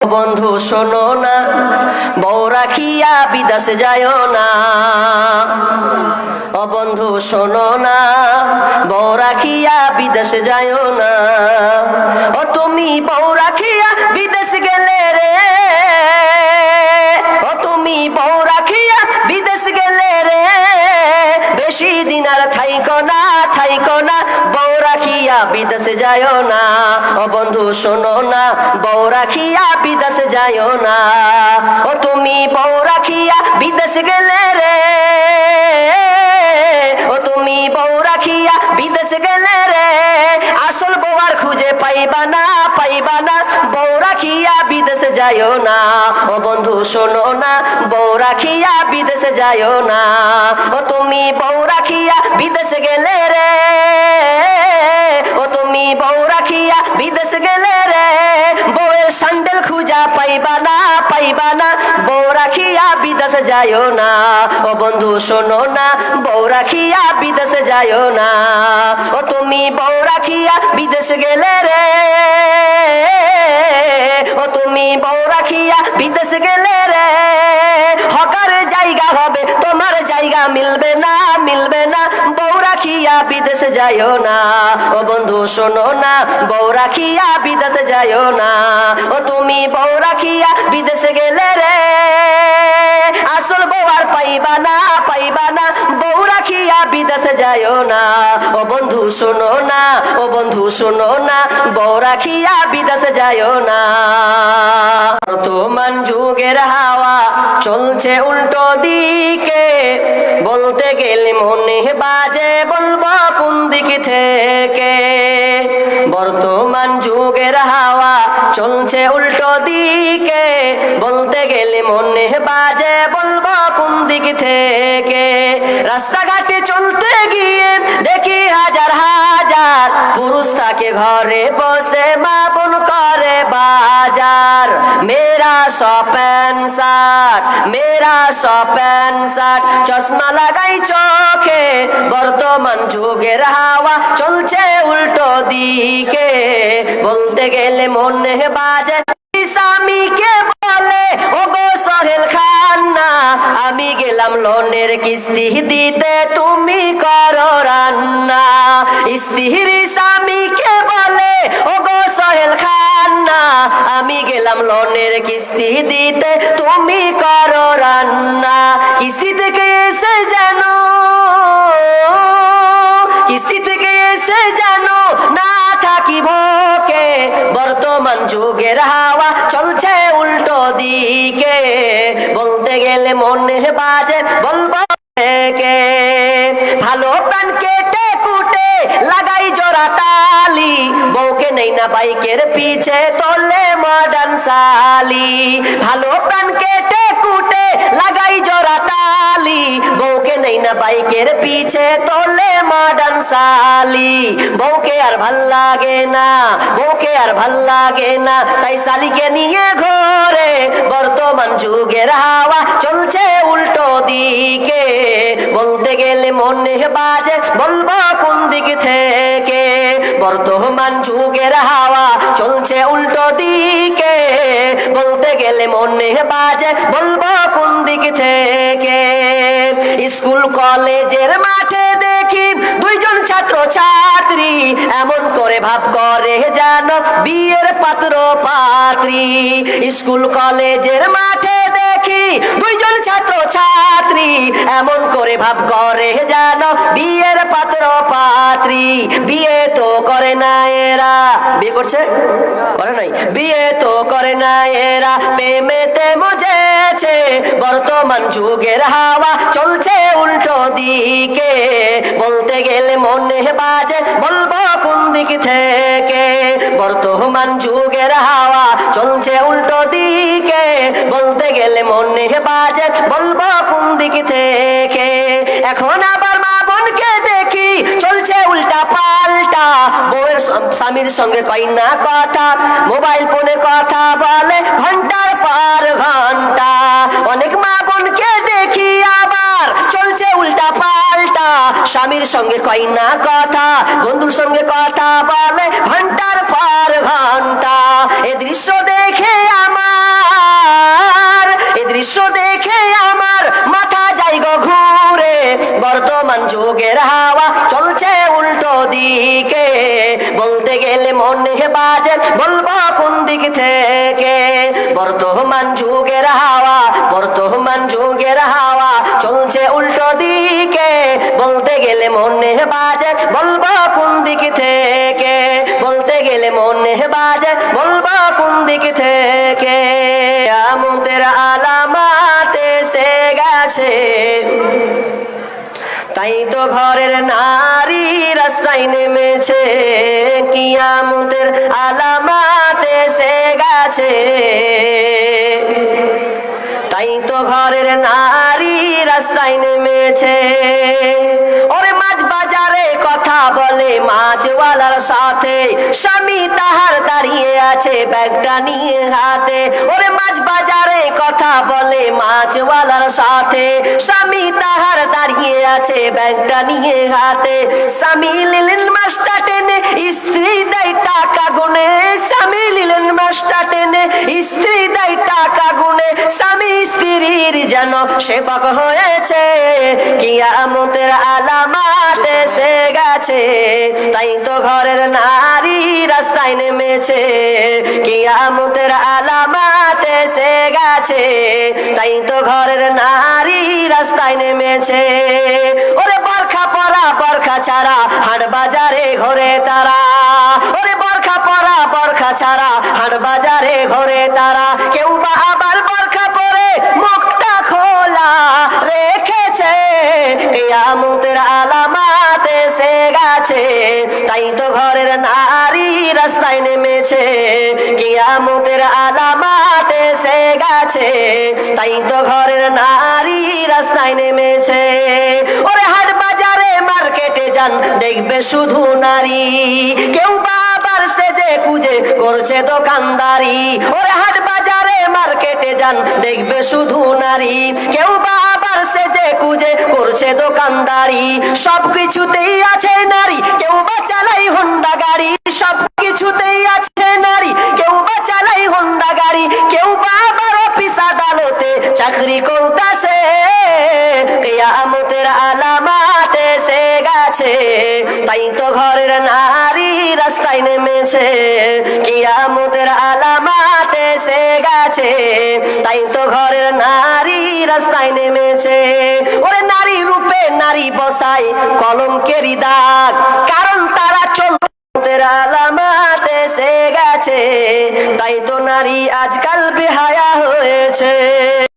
বন্ধু শোনো না, বউ রাখিয়া বিদেশে যায়ও না। ও বন্ধু শোনো না, বউ রাখিয়া বিদেশে যায়ও না। ও তুমি বউ রাখিয়া বিদেশ গেলে রে, ও তুমি বউ রাখিয়া বিদেশ গেলে রে, বেশি দিন আর থাইকো না, থাইকো না, বউ রাখিয়া বিদেশে যায়ও না। ও বন্ধু শোনো না, বউ রাখিয়া বিদেশে যায়ও না। ও তুমি বউ রাখিয়া বিদেশ গেলে রে, ও তুমি বউ রাখিয়া বিদেশ গেলে রে, আসল বউ আর খুঁজে পাইবা না, পাইবা না, বউ রাখিয়া বিদেশে যায়ও না। ও বন্ধু শোনো না, বউ রাখিয়া বিদেশে যায়ও না। ও তুমি বউ রাখিয়া বিদেশে গেলে রে, ও তুমি বউ রাখিয়া বিদেশ গেলে রে, বউয়ের স্যান্ডেল খুঁজা পাইবা না, পাইবা না, বউ রাখিয়া বিদেশে যায়ও না। ও বন্ধু শোনো না, বউ রাখিয়া বিদেশে যায়ও না। ও তুমি বউ রাখিয়া বিদেশ গেলে রে, ও তুমি বউ রাখিয়া বিদেশ গেলে রে, হকার জায়গা হবে তোমার জায়গা মিলবে না, মিলবে না, বউ রাখিয়া বিদেশে যায়ও না। ও বন্ধু শোনো না, বউ রাখিয়া বিদেশে যায়ও না। ও তুমি বউ রাখিয়া বিদেশে গেলে রে, আসল বউ আর পাইবা না, পাইবা না, বউ রাখিয়া বিদেশে যায়ও না। ও বন্ধু শোনো না, ও বন্ধু শোনো না, বউ রাখিয়া বিদেশে যায়ও না। বর্তমান যুগের হাওয়া চলছে উল্টো দিকে, বলতে গেলে মনে বাজে বলবো কোন দিক থেকে। বর্তমান যুগের হাওয়া চলছে উল্টো দিকে, বলতে গেলে মনে বাজে বলবো কোন দিক থেকে। রাস্তাঘাটে চলতে গিয়ে দেখি হাজার হাজার পুরুষ থাকে ঘরে বসে, মা বোন করে বাজার। মেরা শপ প্যান্ট শার্ট, মেরা শপ প্যান্ট শার্ট, চশমা লাগাই চোখে, বর্তমান যুগের হাওয়া চলছে উল্টো দিকে, বলতে গেলে মনে বাজে স্বামীকে বলে ও গো সোহেল খান না, আমি গেলাম লোনের কিস্তি দিতে তুমি করো রান্না। স্ত্রী স্বামীকে বলে ও গো সোহেল খান না, আমি গেলাম লোনের কিস্তি দিতে তুমি করো রান্না। কিস্তি থেকে এসে জানো, কিস্তি থেকে এসে জানো না থাকি ভোকে, বর্তমান যুগের হাওয়া চলছে উল্টো দিকে, বলতে গেলে মনে বাজে বলবো কে। ভালো প্যান কেটে কুটে লাগাই জোড়া তালি, বউকে নেই না বাইকের পিছে তোলে মডার্ন সালি। ভালো প্যান কেটে কুটে লাগাই জোড়া তালি, বউকে নেই না বাইকের পিছে তোলে মডার্ন সালি। বউকে আর ভাল লাগে না, বউকে আর ভাল লাগে না, তাই শালিকে নিয়ে ঘরে, বর্তমান যুগের হাওয়া চলছে উল্টো দিকে, বলতে গেলে মনে বাজে বলবো কোন দিক থেকে। বর্তমান যুগের হাওয়া চলছে উল্টো দিকে, বলতে গেলে মনে বাজে বলবো কোন দিক থেকে। স্কুল কলেজের মাঠে দেখি দুইজন ছাত্র ছাত্রী, এমন করে ভাব করে জানো বিয়ের পাত্র পাত্রী। স্কুল কলেজের মাঠে দেখি দুইজন ছাত্র ছাত্রী, এমন করে ভাব করে জানো বিয়ের পাত্র পাত্রী। বিয়ে তো করে না এরা, বিয়ে করছে করে নাই, বিয়ে তো করে না এরা, প্রেমেতে মজেছে, বর্তমান যুগের হাওয়া চলছে উল্টো দিকে, বলতে গেলে মনে বাজে বলবো কোন দিক থেকে। বর্তমান যুগের হাওয়া চলছে উল্টো দিকে, বলতে গেলে মনে বাজে বলবো কোন দিক থেকে। এখন আবার মা বোনকে দেখি চলছে উল্টা পাল্টা, বউয়ের স্বামীর সঙ্গে কই না কথা, মোবাইল ফোনে কথা বলে ঘন্টার পর ঘন্টা। অনেক মা বোনকে দেখি আবার চলছে উল্টা পাল্টা, স্বামীর সঙ্গে কই না কথা, বন্ধুর সঙ্গে কথা বলে ঘন্টার পর ঘন্টা। এ দৃশ্য দেখে আমার বর্তমান যুগের হাওয়া, বর্তমান যুগের হাওয়া চলছে উল্টো দিকে, বলতে গেলে মনে বাজে বলবো কোন দিক থেকে, বলতে গেলে মনে বাজে বলবো কোন দিক থেকে। কিয়ামতের আলামত এসে গেছে, তাই তো ঘরের নারী রাস্তায় নেমেছে। কিয়ামতের আলামত এসে গেছে, তাই তো ঘরের নারী রাস্তায় নেমেছে। ওরে মাছ বাজারে কথা বলে মাছওয়ালার সাথে, স্বামী তাহার দাঁড়িয়ে আছে ব্যাগটা নিয়ে হাতে। ওরে মাছ বাজারে কথা বলে মাছওয়ালার সাথে, স্বামী তাহার দাঁড়িয়ে আছে ব্যাগটা নিয়ে হাতে। স্বামী নিলেন মাছটা টেনে, স্ত্রী দেয় টাকা গুনে, স্বামী নিলেন মাছটা টেনে, স্ত্রী দেয় টাকা গুনে। স্বামী স্ত্রীর যেন সেবক হয়েছে, কিয়ামতের আলামত এসে গেছে, তাই তো ঘরের নারী রাস্তায় নেমেছে। কিয়ামতের আলামত এসে গেছে, তাই তো ঘরের নারী রাস্তায় নেমেছে। ওরে বরখা পরা বরখা ছাড়া হাট বাজারে ঘোরে তারা, ওরে বরখা পরা বরখা ছাড়া হাট বাজারে ঘোরে তারা। কেউ বা আবার বরখা পরে মুখটা খোলা রেখেছে, কিয়ামতের আলামত এসে গেছে, তাই তো ঘরের নারী রাস্তায় নেমেছে। কিয়ামতের আলামত এসে গেছে, তাই তো ঘরের নারী রাস্তায় নেমেছে। ওরে হাট বাজারে মার্কেটে যান দেখবে শুধু নারী, কেউ বা আবার সেজে কুজে করছে দোকানদারি। ওরে হাট বাজারে মার্কেটে যান দেখবে শুধু নারী, কেউ বা আবার সেজে কুজে করছে দোকানদারি। সব কিছুতেই আছে নারী, কেউ বা চালাই হোন্ডা গাড়ি, সব কিছুতেই আছে নারী, কেউ বা চালাই হোন্ডা গাড়ি। কেউ বা আবার অফিস আদালতে চাকরি করতেছে, কিয়ামতের আলামত এসে গেছে, তাই তো ঘরের নারী রাস্তায় নেমেছে। কিয়ামতের আলামত এসে গেছে, তাই তো ঘরের নারী রাস্তায় নেমেছে। ওরে নারী রূপে নারী বসায় কলঙ্কেরই দাগ, কারণ তারা চলতের আলামত এসে গেছে, তাই তো নারী আজকাল বেহায়া হয়েছে।